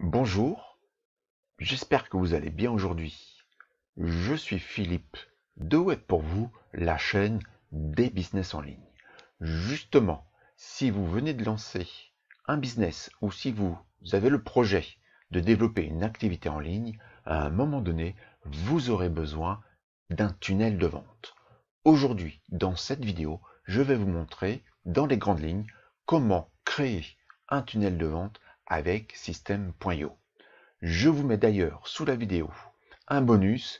Bonjour, j'espère que vous allez bien aujourd'hui. Je suis Philippe de Web pour vous, la chaîne des business en ligne. Justement, si vous venez de lancer un business ou si vous avez le projet de développer une activité en ligne, à un moment donné, vous aurez besoin d'un tunnel de vente. Aujourd'hui, dans cette vidéo, je vais vous montrer dans les grandes lignes comment créer un tunnel de vente avec System.io. Je vous mets d'ailleurs sous la vidéo un bonus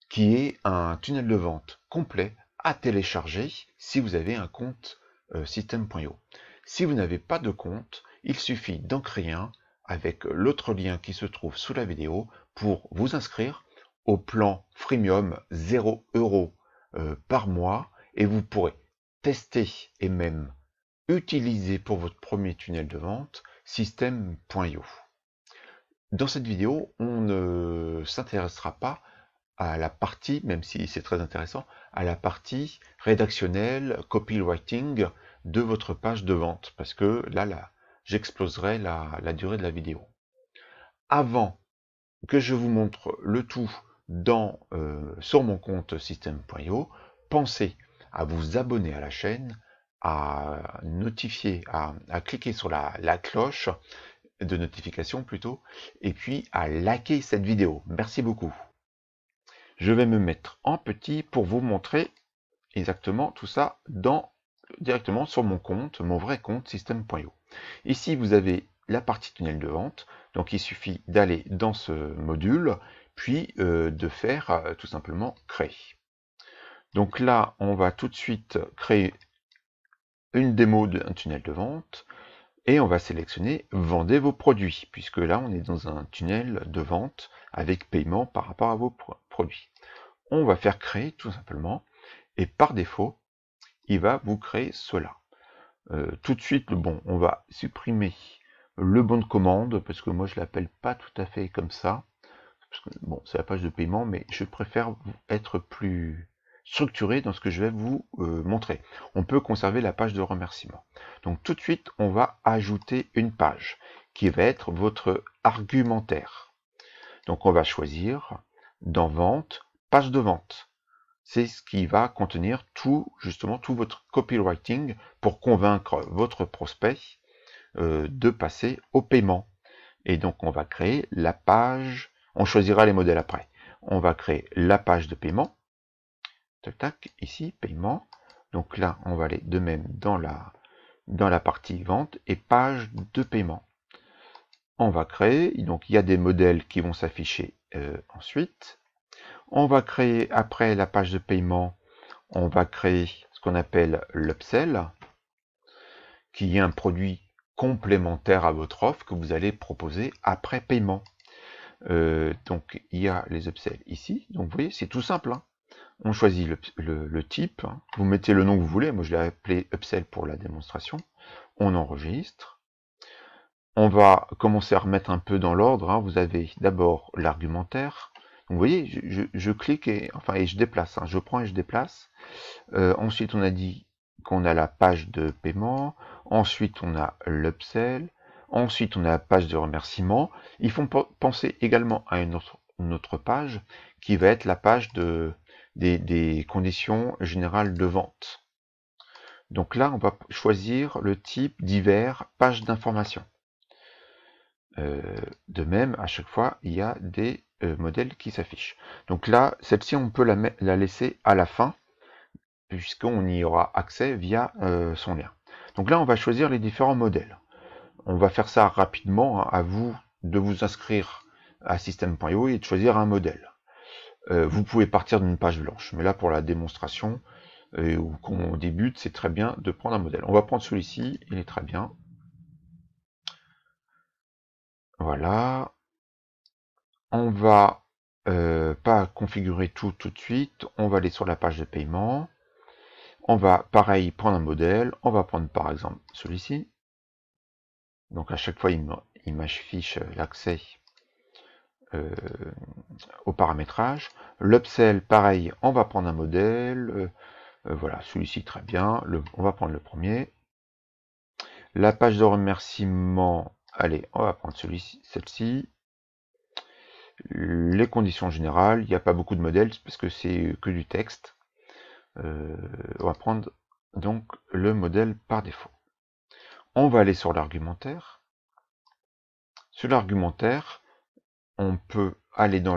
qui est un tunnel de vente complet à télécharger si vous avez un compte System.io. Si vous n'avez pas de compte, il suffit d'en créer un avec l'autre lien qui se trouve sous la vidéo pour vous inscrire au plan freemium 0 € par mois et vous pourrez tester et même utiliser pour votre premier tunnel de vente System.io. Dans cette vidéo, on ne s'intéressera pas à la partie, même si c'est très intéressant, à la partie rédactionnelle, copywriting de votre page de vente, parce que là j'exploserai la durée de la vidéo. Avant que je vous montre le tout sur mon compte System.io, pensez à vous abonner à la chaîne, à notifier, à cliquer sur la cloche de notification plutôt, et puis à liker cette vidéo. Merci beaucoup. Je vais me mettre en petit pour vous montrer exactement tout ça directement sur mon compte, mon vrai compte System.io. Ici, vous avez la partie tunnel de vente, donc il suffit d'aller dans ce module, puis de faire tout simplement créer. Donc là, on va tout de suite créer une démo d'un tunnel de vente. Et on va sélectionner Vendez vos produits, puisque là on est dans un tunnel de vente avec paiement par rapport à vos produits. On va faire créer tout simplement, et par défaut, il va vous créer cela. Tout de suite, bon, on va supprimer le bon de commande, parce que moi je l'appelle pas tout à fait comme ça. Parce que, bon, c'est la page de paiement, mais je préfère être plus structuré dans ce que je vais vous montrer. On peut conserver la page de remerciement. Donc tout de suite, on va ajouter une page qui va être votre argumentaire. Donc on va choisir dans vente, page de vente. C'est ce qui va contenir justement tout votre copywriting pour convaincre votre prospect de passer au paiement. Et donc on va créer la page, on choisira les modèles après. On va créer la page de paiement. Tac, tac, ici, paiement. Donc là, on va aller de même dans la partie vente et page de paiement. On va créer, donc il y a des modèles qui vont s'afficher ensuite. On va créer, après la page de paiement, on va créer ce qu'on appelle l'upsell, qui est un produit complémentaire à votre offre que vous allez proposer après paiement. Donc il y a les upsells ici. Donc vous voyez, c'est tout simple. Hein. On choisit le type. Hein. Vous mettez le nom que vous voulez. Moi je l'ai appelé upsell pour la démonstration. On enregistre. On va commencer à remettre un peu dans l'ordre. Hein. Vous avez d'abord l'argumentaire. Vous voyez, je clique et je déplace. Hein. Je prends et je déplace. Ensuite, on a dit qu'on a la page de paiement. Ensuite, on a l'upsell. Ensuite, on a la page de remerciement. Il faut penser également à une autre page qui va être la page des conditions générales de vente. Donc là, on va choisir le type divers, page d'information. De même, à chaque fois, il y a des modèles qui s'affichent. Donc là, celle-ci, on peut la laisser à la fin, puisqu'on y aura accès via son lien. Donc là, on va choisir les différents modèles. On va faire ça rapidement, hein, à vous de vous inscrire à System.io et de choisir un modèle. Vous pouvez partir d'une page blanche, mais là, pour la démonstration, ou qu'on débute, c'est très bien de prendre un modèle. On va prendre celui-ci, il est très bien. Voilà. On va pas configurer tout de suite, on va aller sur la page de paiement. On va, pareil, prendre un modèle. On va prendre, par exemple, celui-ci. Donc, à chaque fois, il m'affiche l'accès au paramétrage. L'upsell, pareil, on va prendre un modèle. Voilà, celui-ci, très bien. On va prendre le premier. La page de remerciement, Allez, on va prendre celle-ci. Les conditions générales, il n'y a pas beaucoup de modèles parce que c'est que du texte. On va prendre donc le modèle par défaut. On va aller sur l'argumentaire. Sur l'argumentaire, on peut aller dans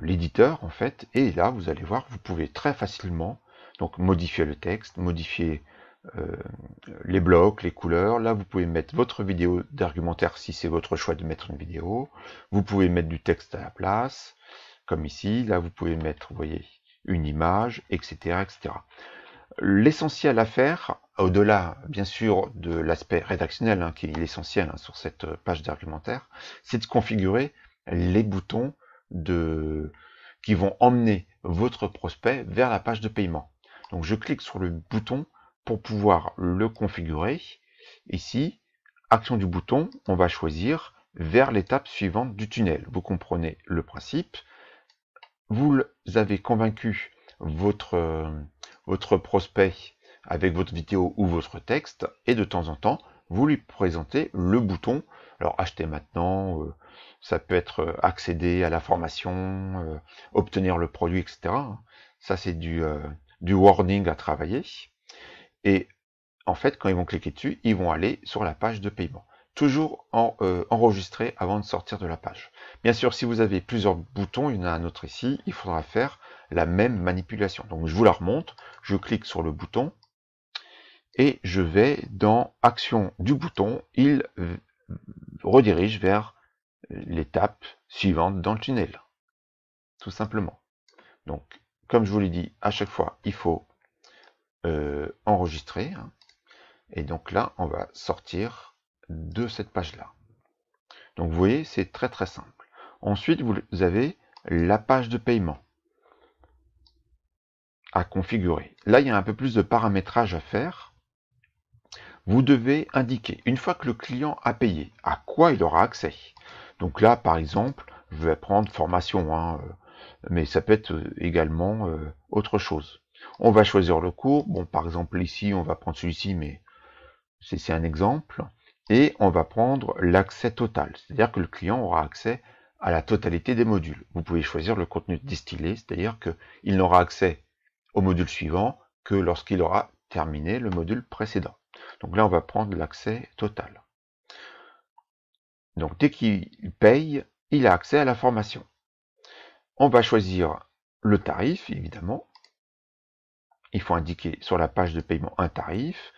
l'éditeur en fait, et là vous allez voir, vous pouvez très facilement donc modifier le texte, modifier les blocs, les couleurs. Là vous pouvez mettre votre vidéo d'argumentaire si c'est votre choix de mettre une vidéo. Vous pouvez mettre du texte à la place, comme ici. Là vous pouvez mettre, vous voyez, une image, etc., etc. L'essentiel à faire, au-delà bien sûr de l'aspect rédactionnel hein, qui est l'essentiel hein, sur cette page d'argumentaire, c'est de configurer les boutons qui vont emmener votre prospect vers la page de paiement. Donc je clique sur le bouton pour pouvoir le configurer. Ici, action du bouton, on va choisir vers l'étape suivante du tunnel. Vous comprenez le principe. Vous avez convaincu votre prospect avec votre vidéo ou votre texte, et de temps en temps, vous lui présentez le bouton. Alors, acheter maintenant, ça peut être accéder à la formation, obtenir le produit, etc. Ça, c'est du wording à travailler. Et en fait, quand ils vont cliquer dessus, ils vont aller sur la page de paiement. Toujours enregistrer avant de sortir de la page. Bien sûr, si vous avez plusieurs boutons, il y en a un autre ici, il faudra faire la même manipulation. Donc je vous la remonte, je clique sur le bouton, et je vais dans Action du bouton, il redirige vers l'étape suivante dans le tunnel. Tout simplement. Donc, comme je vous l'ai dit, à chaque fois, il faut enregistrer. Hein. Et donc là, on va sortir de cette page-là. Donc vous voyez, c'est très très simple. Ensuite, vous avez la page de paiement à configurer. Là, il y a un peu plus de paramétrage à faire. Vous devez indiquer, une fois que le client a payé, à quoi il aura accès. Donc là, par exemple, je vais prendre formation, hein, mais ça peut être également autre chose. On va choisir le cours. Bon, par exemple, ici, on va prendre celui-ci, mais c'est un exemple. Et on va prendre l'accès total, c'est-à-dire que le client aura accès à la totalité des modules. Vous pouvez choisir le contenu distillé, c'est-à-dire qu'il n'aura accès au module suivant que lorsqu'il aura terminé le module précédent. Donc là, on va prendre l'accès total. Donc dès qu'il paye, il a accès à la formation. On va choisir le tarif, évidemment. Il faut indiquer sur la page de paiement un tarif.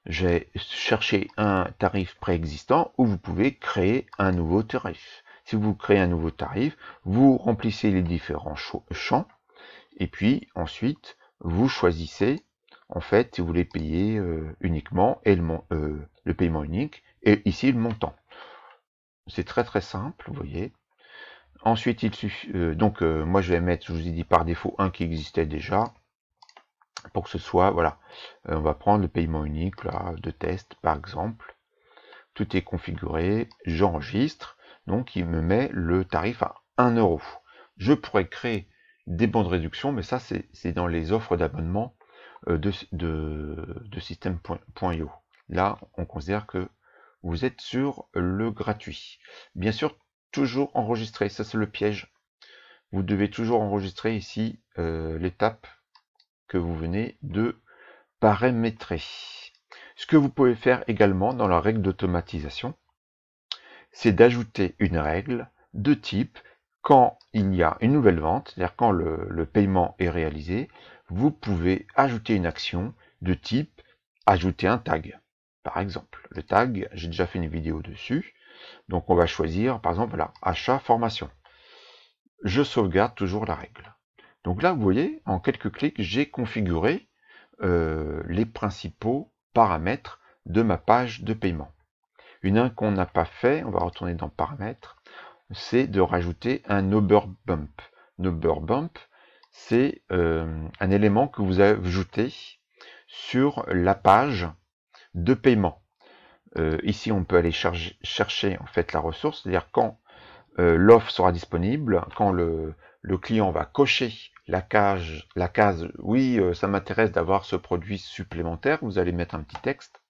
J'ai cherché un tarif préexistant ou vous pouvez créer un nouveau tarif. Si vous créez un nouveau tarif, vous remplissez les différents champs et puis ensuite vous choisissez en fait si vous voulez payer uniquement et le paiement unique et ici le montant. C'est très très simple, vous voyez. Ensuite il suffit moi je vais mettre, je vous ai dit par défaut un qui existait déjà. Pour que ce soit, voilà, on va prendre le paiement unique là, de test par exemple. Tout est configuré, j'enregistre, donc il me met le tarif à 1 €. Je pourrais créer des bons de réduction, mais ça c'est dans les offres d'abonnement de système.io. Là, on considère que vous êtes sur le gratuit. Bien sûr, toujours enregistrer, ça c'est le piège. Vous devez toujours enregistrer ici l'étape que vous venez de paramétrer. Ce que vous pouvez faire également dans la règle d'automatisation, c'est d'ajouter une règle de type quand il y a une nouvelle vente, c'est-à-dire quand le paiement est réalisé, vous pouvez ajouter une action de type ajouter un tag. Par exemple, le tag, j'ai déjà fait une vidéo dessus, donc on va choisir par exemple là, achat formation. Je sauvegarde toujours la règle. Donc là, vous voyez, en quelques clics, j'ai configuré les principaux paramètres de ma page de paiement. Une qu'on n'a pas fait, on va retourner dans paramètres, c'est de rajouter un overbump. Overbump, c'est un élément que vous ajoutez sur la page de paiement. Ici, on peut aller chercher en fait la ressource, c'est-à-dire quand l'offre sera disponible, quand le client va cocher la case oui, ça m'intéresse d'avoir ce produit supplémentaire, vous allez mettre un petit texte.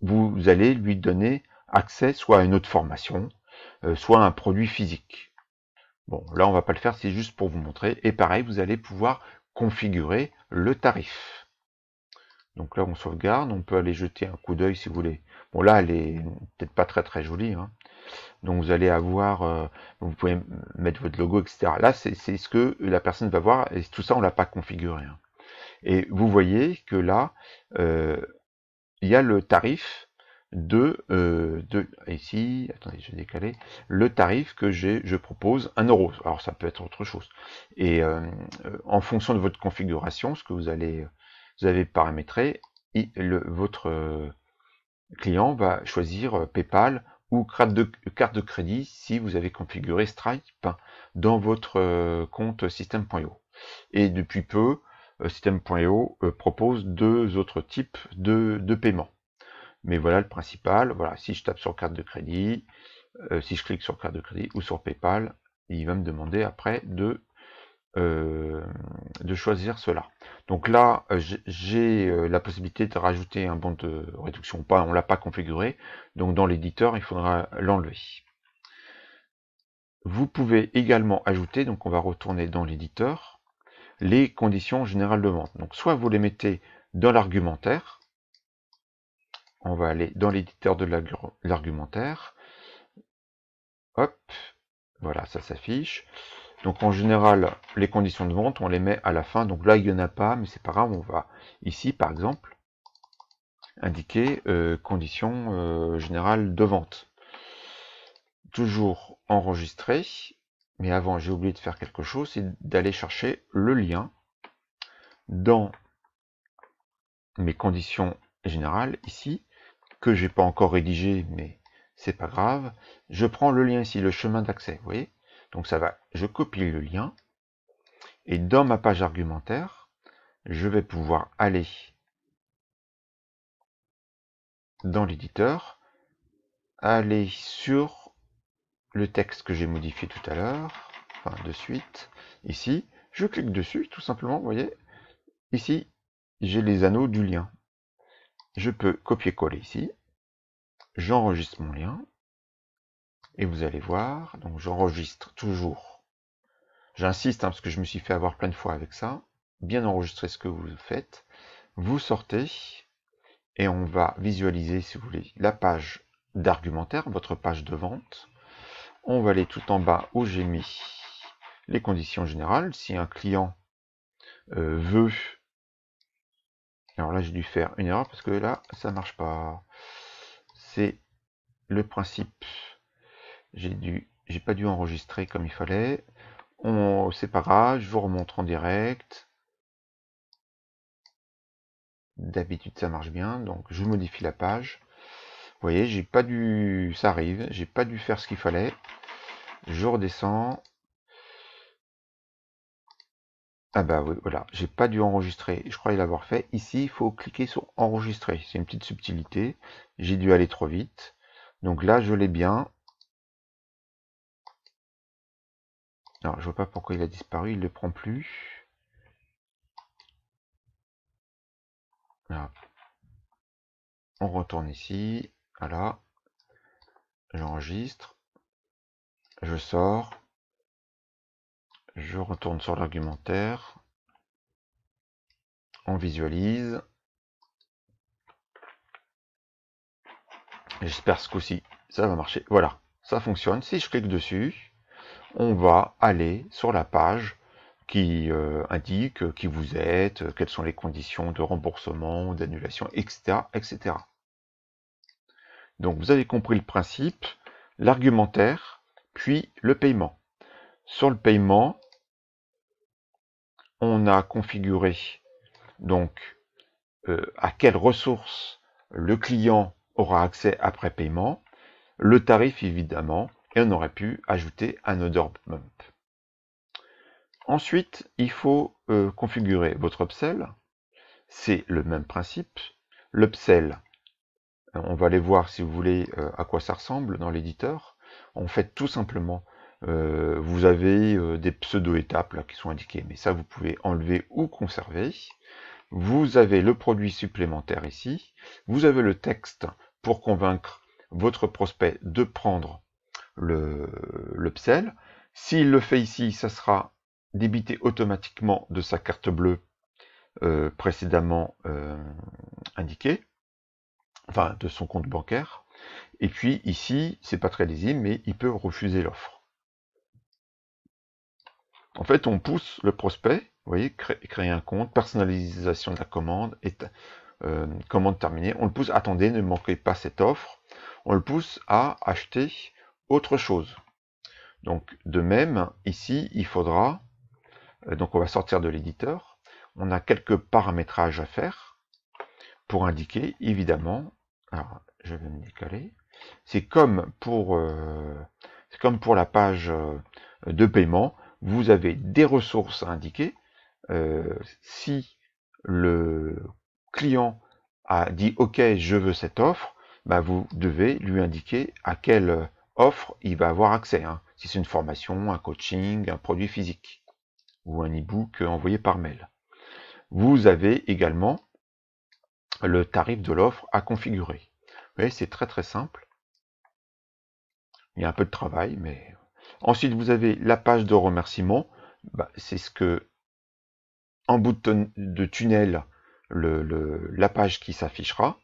vous allez lui donner accès soit à une autre formation, soit à un produit physique. Bon, là on va pas le faire, c'est juste pour vous montrer. Et pareil, vous allez pouvoir configurer le tarif. Donc là on sauvegarde, on peut aller jeter un coup d'œil si vous voulez. Bon là elle est peut-être pas très jolie, hein. Donc vous allez avoir, vous pouvez mettre votre logo, etc. Là c'est ce que la personne va voir, et tout ça on l'a pas configuré, hein. Et vous voyez que là, il y a le tarif ici, attendez, je vais décaler, le tarif que je propose 1 €. Alors ça peut être autre chose. Et en fonction de votre configuration, ce que vous avez paramétré, votre client va choisir PayPal ou carte de crédit si vous avez configuré Stripe dans votre compte System.io. Et depuis peu, System.io propose 2 autres types de paiement. Mais voilà le principal. Voilà, si je tape sur carte de crédit, si je clique sur carte de crédit ou sur PayPal, il va me demander après de choisir cela. Donc là, j'ai la possibilité de rajouter un bon de réduction ou pas, on l'a pas configuré. Donc dans l'éditeur, il faudra l'enlever. Vous pouvez également ajouter, donc on va retourner dans l'éditeur, les conditions générales de vente. Donc soit vous les mettez dans l'argumentaire, on va aller dans l'éditeur de l'argumentaire, hop, voilà, ça s'affiche. Donc en général, les conditions de vente, on les met à la fin. Donc là, il n'y en a pas, mais c'est pas grave, on va ici, par exemple, indiquer conditions générales de vente. Toujours enregistré, mais avant, j'ai oublié de faire quelque chose, c'est d'aller chercher le lien dans mes conditions générales, ici, que j'ai pas encore rédigé, mais c'est pas grave. Je prends le lien ici, le chemin d'accès, vous voyez. Donc ça va, je copie le lien, et dans ma page argumentaire, je vais pouvoir aller dans l'éditeur, aller sur le texte que j'ai modifié tout à l'heure, enfin de suite, ici, je clique dessus, tout simplement, vous voyez, ici, j'ai les anneaux du lien. Je peux copier-coller ici, j'enregistre mon lien, et vous allez voir, donc j'enregistre toujours, j'insiste, hein, parce que je me suis fait avoir plein de fois avec ça, bien enregistrer ce que vous faites, vous sortez, et on va visualiser, si vous voulez, la page d'argumentaire, votre page de vente. On va aller tout en bas où j'ai mis les conditions générales. Si un client veut... Alors là, j'ai dû faire une erreur parce que là, ça marche pas. C'est le principe. J'ai pas dû enregistrer comme il fallait. C'est pas grave, je vous remontre en direct. D'habitude, ça marche bien. Donc, je modifie la page. Vous voyez, j'ai pas dû... Ça arrive, j'ai pas dû faire ce qu'il fallait. Je redescends. Ah bah oui, voilà, j'ai pas dû enregistrer, je croyais l'avoir fait. Ici, il faut cliquer sur enregistrer, c'est une petite subtilité. J'ai dû aller trop vite. Donc là, je l'ai bien. Alors, je vois pas pourquoi il a disparu, il ne le prend plus. Là. On retourne ici, voilà. J'enregistre. Je sors. Je retourne sur l'argumentaire. On visualise. J'espère ce coup-ci, ça va marcher. Voilà, ça fonctionne. Si je clique dessus, on va aller sur la page qui indique qui vous êtes, quelles sont les conditions de remboursement, d'annulation, etc., etc. Donc vous avez compris le principe, l'argumentaire, puis le paiement. Sur le paiement, on a configuré donc à quelles ressources le client aura accès après paiement, le tarif évidemment, et on aurait pu ajouter un order bump. Ensuite, il faut configurer votre upsell. C'est le même principe. L'upsell, on va aller voir si vous voulez à quoi ça ressemble dans l'éditeur. En fait, tout simplement, vous avez des pseudo-étapes là qui sont indiquées, mais ça vous pouvez enlever ou conserver. vous avez le produit supplémentaire ici, vous avez le texte pour convaincre votre prospect de prendre l'upsell. S'il le fait ici, ça sera débité automatiquement de sa carte bleue précédemment indiquée, enfin de son compte bancaire. Et puis ici, c'est pas très lisible, mais il peut refuser l'offre. En fait, on pousse le prospect, vous voyez, créer un compte, personnalisation de la commande, commande terminée. On le pousse, attendez, ne manquez pas cette offre. On le pousse à acheter autre chose. Donc, de même, ici, il faudra, donc on va sortir de l'éditeur. On a quelques paramétrages à faire pour indiquer, évidemment, alors, je vais me décaler. C'est comme pour la page de paiement, vous avez des ressources à indiquer. Si le client a dit OK, je veux cette offre, bah vous devez lui indiquer à quelle offre il va avoir accès. Hein. Si c'est une formation, un coaching, un produit physique ou un e-book envoyé par mail. Vous avez également le tarif de l'offre à configurer. Vous voyez, c'est très très simple. Il y a un peu de travail, mais... Ensuite, vous avez la page de remerciement. Bah, c'est ce que, en bout de tunnel, la page qui s'affichera.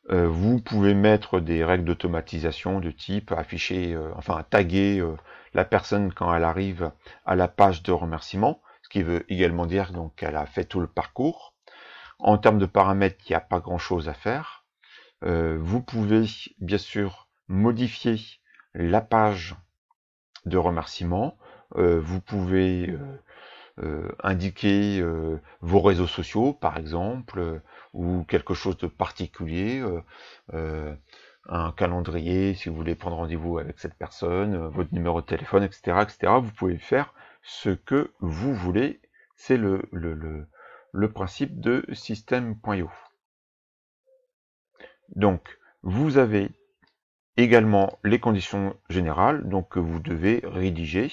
Vous pouvez mettre des règles d'automatisation de type afficher, enfin taguer la personne quand elle arrive à la page de remerciement, ce qui veut également dire donc qu'elle a fait tout le parcours. En termes de paramètres, il n'y a pas grand-chose à faire. Vous pouvez bien sûr modifier la page de remerciement. Vous pouvez indiquer vos réseaux sociaux, par exemple, ou quelque chose de particulier, un calendrier, si vous voulez prendre rendez-vous avec cette personne, votre numéro de téléphone, etc., etc. Vous pouvez faire ce que vous voulez. C'est le principe de système.io. Donc, vous avez également les conditions générales, donc que vous devez rédiger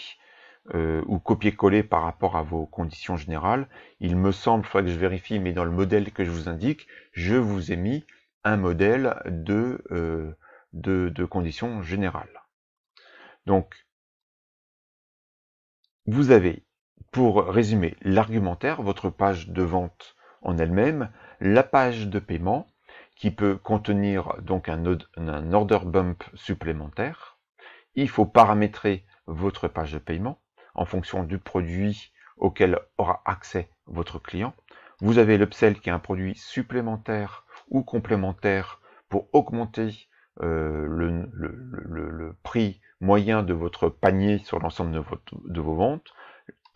ou copier-coller par rapport à vos conditions générales. Il me semble, il faudrait que je vérifie, mais dans le modèle que je vous indique, je vous ai mis un modèle de conditions générales. Donc, vous avez, pour résumer, l'argumentaire, votre page de vente en elle-même, la page de paiement, qui peut contenir donc un order bump supplémentaire. Il faut paramétrer votre page de paiement en fonction du produit auquel aura accès votre client. Vous avez l'upsell qui est un produit supplémentaire ou complémentaire pour augmenter le prix moyen de votre panier sur l'ensemble de vos ventes.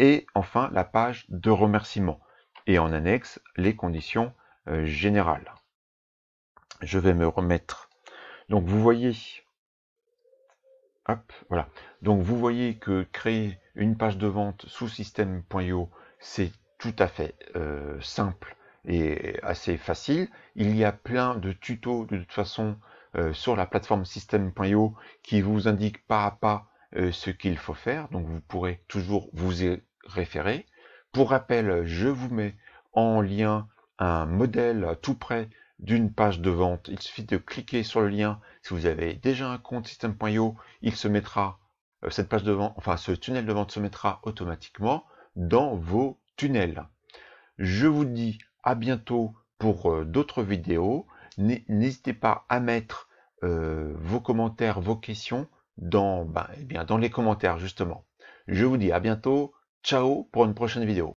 Et enfin, la page de remerciement. Et en annexe, les conditions générales. Je vais me remettre. Donc vous voyez, hop, voilà. Donc vous voyez que créer une page de vente sous système.io, c'est tout à fait simple et assez facile. Il y a plein de tutos de toute façon sur la plateforme système.io qui vous indiquent pas à pas ce qu'il faut faire. Donc vous pourrez toujours vous y référer. Pour rappel, je vous mets en lien un modèle tout près d'une page de vente. Il suffit de cliquer sur le lien. Si vous avez déjà un compte système.io, il se mettra, cette page de vente, enfin ce tunnel de vente se mettra automatiquement dans vos tunnels. Je vous dis à bientôt pour d'autres vidéos. N'hésitez pas à mettre vos commentaires, vos questions dans les commentaires justement. Je vous dis à bientôt. Ciao pour une prochaine vidéo.